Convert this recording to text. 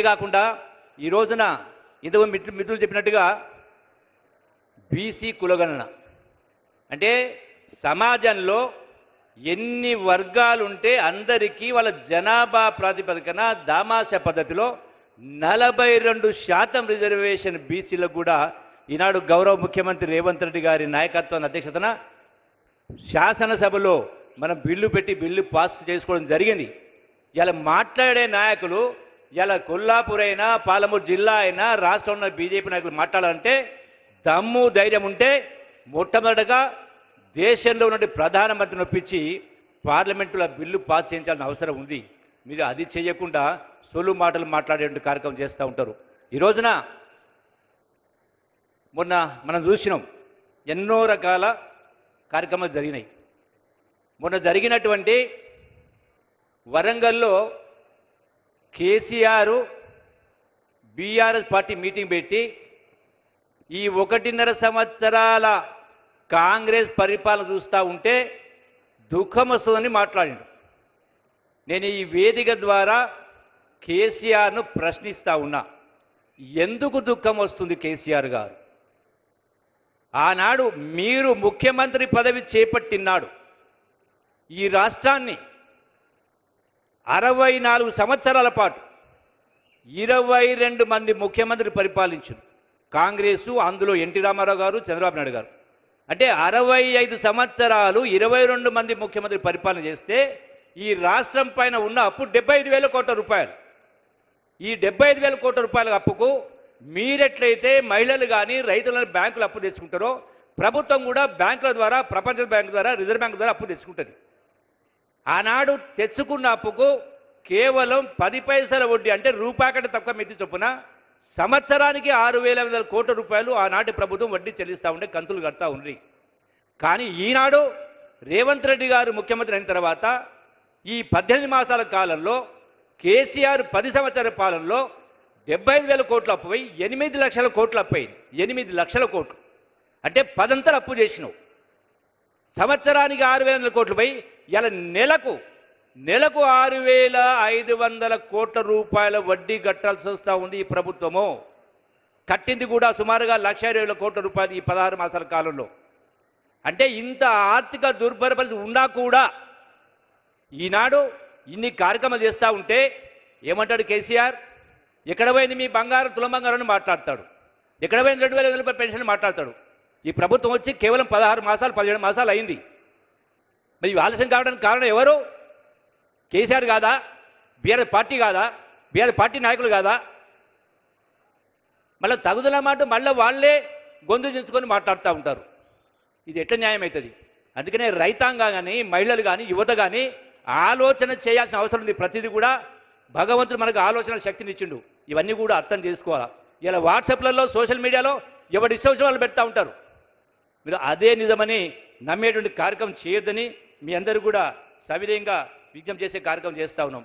కాకుండా ఈ రోజున ఇంతకు మిత్రులు చెప్పినట్టుగా బీసీ కులగణన అంటే సమాజంలో ఎన్ని వర్గాలుంటే అందరికీ వాళ్ళ జనాభా ప్రాతిపదికన దామాష పద్ధతిలో 42% రిజర్వేషన్ బీసీలకు కూడా ఈనాడు గౌరవ ముఖ్యమంత్రి రేవంత్ రెడ్డి గారి నాయకత్వం అధ్యక్షతన శాసనసభలో మనం బిల్లు పెట్టి బిల్లు పాస్ చేసుకోవడం జరిగింది. ఇలా మాట్లాడే నాయకులు ఇలా కొల్లాపూర్ అయినా పాలమూరు జిల్లా అయినా రాష్ట్రంలో బీజేపీ నాయకులు మాట్లాడాలంటే దమ్ము ధైర్యం ఉంటే మొట్టమొదటగా దేశంలో ఉన్న ప్రధానమంత్రిని ఒప్పించి పార్లమెంటులో బిల్లు పాస్ చేయించాల్సిన అవసరం ఉంది. మీరు అది చేయకుండా సొల్లు మాటలు మాట్లాడే కార్యక్రమం చేస్తూ ఉంటారు. ఈ రోజున మొన్న మనం చూసినాం ఎన్నో రకాల కార్యక్రమాలు జరిగినాయి. మొన్న జరిగినటువంటి వరంగల్లో కేసీఆర్ బీఆర్ఎస్ పార్టీ మీటింగ్ పెట్టి ఈ 1.5 సంవత్సరాల కాంగ్రెస్ పరిపాలన చూస్తూ ఉంటే దుఃఖం వస్తుందని మాట్లాడాడు. నేను ఈ వేదిక ద్వారా కేసీఆర్ను ప్రశ్నిస్తూ ఉన్నా, ఎందుకు దుఃఖం వస్తుంది కేసీఆర్ గారు? ఆనాడు మీరు ముఖ్యమంత్రి పదవి చేపట్టినాడు ఈ రాష్ట్రాన్ని 64 సంవత్సరాల పాటు 22 మంది ముఖ్యమంత్రి పరిపాలించారు కాంగ్రెసు. అందులో ఎన్టీ రామారావు గారు, చంద్రబాబు నాయుడు గారు. అంటే 65 సంవత్సరాలు 22 మంది ముఖ్యమంత్రి పరిపాలన చేస్తే ఈ రాష్ట్రం పైన ఉన్న అప్పు 75,000 కోట్ల రూపాయలు. ఈ 75,000 కోట్ల రూపాయల అప్పుకు మీరెట్లయితే మహిళలు కానీ రైతులను బ్యాంకులు అప్పు తెచ్చుకుంటారో ప్రభుత్వం కూడా బ్యాంకుల ద్వారా, ప్రపంచ బ్యాంకు ద్వారా, రిజర్వ్ బ్యాంకు ద్వారా అప్పు తెచ్చుకుంటుంది. ఆనాడు తెచ్చుకున్న అప్పుకు కేవలం 10 పైసల వడ్డీ అంటే రూపాయి కంటే తక్కువ మితి చొప్పున సంవత్సరానికి 6,500 కోట్ల రూపాయలు ఆనాటి ప్రభుత్వం వడ్డీ చెల్లిస్తూ ఉండే, కంతులు కడతా ఉంది. కానీ ఈనాడు రేవంత్ రెడ్డి గారు ముఖ్యమంత్రి అయిన తర్వాత ఈ 18 మాసాల కాలంలో కేసీఆర్ 10 సంవత్సరాల పాలనలో 75,000 కోట్లు అప్పు పోయి 8 లక్షల కోట్లు అప్పయింది. 8 లక్షల కోట్లు అంటే 10 అంతలు అప్పు చేసినావు. సంవత్సరానికి 6,500 కోట్లు పోయి ఇలా నెలకు 6,500 కోట్ల రూపాయల వడ్డీ కట్టాల్సి వస్తూ ఉంది ఈ ప్రభుత్వము. కట్టింది కూడా సుమారుగా 1,20,000 కోట్ల రూపాయలు ఈ 16 మాసాల కాలంలో. అంటే ఇంత ఆర్థిక దుర్భర పరిస్థితి ఉన్నా కూడా ఈనాడు ఇన్ని కార్యక్రమాలు చేస్తూ ఉంటే ఏమంటాడు కేసీఆర్? ఎక్కడ పోయింది మీ బంగారం, తులం బంగారం అని మాట్లాడతాడు. ఎక్కడ పోయింది 2,500 రూపాయల పెన్షన్ మాట్లాడతాడు. ఈ ప్రభుత్వం వచ్చి కేవలం 16 మాసాలు 17 మాసాలు అయింది. మరి ఆలస్యం కావడానికి కారణం ఎవరు? కేసీఆర్ కాదా? బీఆర్ఎస్ పార్టీ కాదా? బీఆర్ఎస్ పార్టీ నాయకులు కాదా? మళ్ళీ తగుదల మాట మళ్ళీ వాళ్ళే గొంతు చించుకొని మాట్లాడుతూ ఉంటారు. ఇది ఎట్లా న్యాయం అవుతుంది? అందుకనే రైతాంగం కానీ, మహిళలు కానీ, యువత కానీ ఆలోచన చేయాల్సిన అవసరం ఉంది. ప్రతిదీ కూడా భగవంతుడు మనకు ఆలోచన శక్తిని ఇచ్చిండు. ఇవన్నీ కూడా అర్థం చేసుకోవాలా. ఇలా వాట్సాప్లలో, సోషల్ మీడియాలో ఎవరి ఇష్టం వాళ్ళు పెడతా ఉంటారు. మీరు అదే నిజమని నమ్మేటువంటి కార్యక్రమం చేయొద్దని మీ అందరూ కూడా సవినయంగా విజ్ఞప్తి చేసే కార్యక్రమం చేస్తూ ఉన్నాం.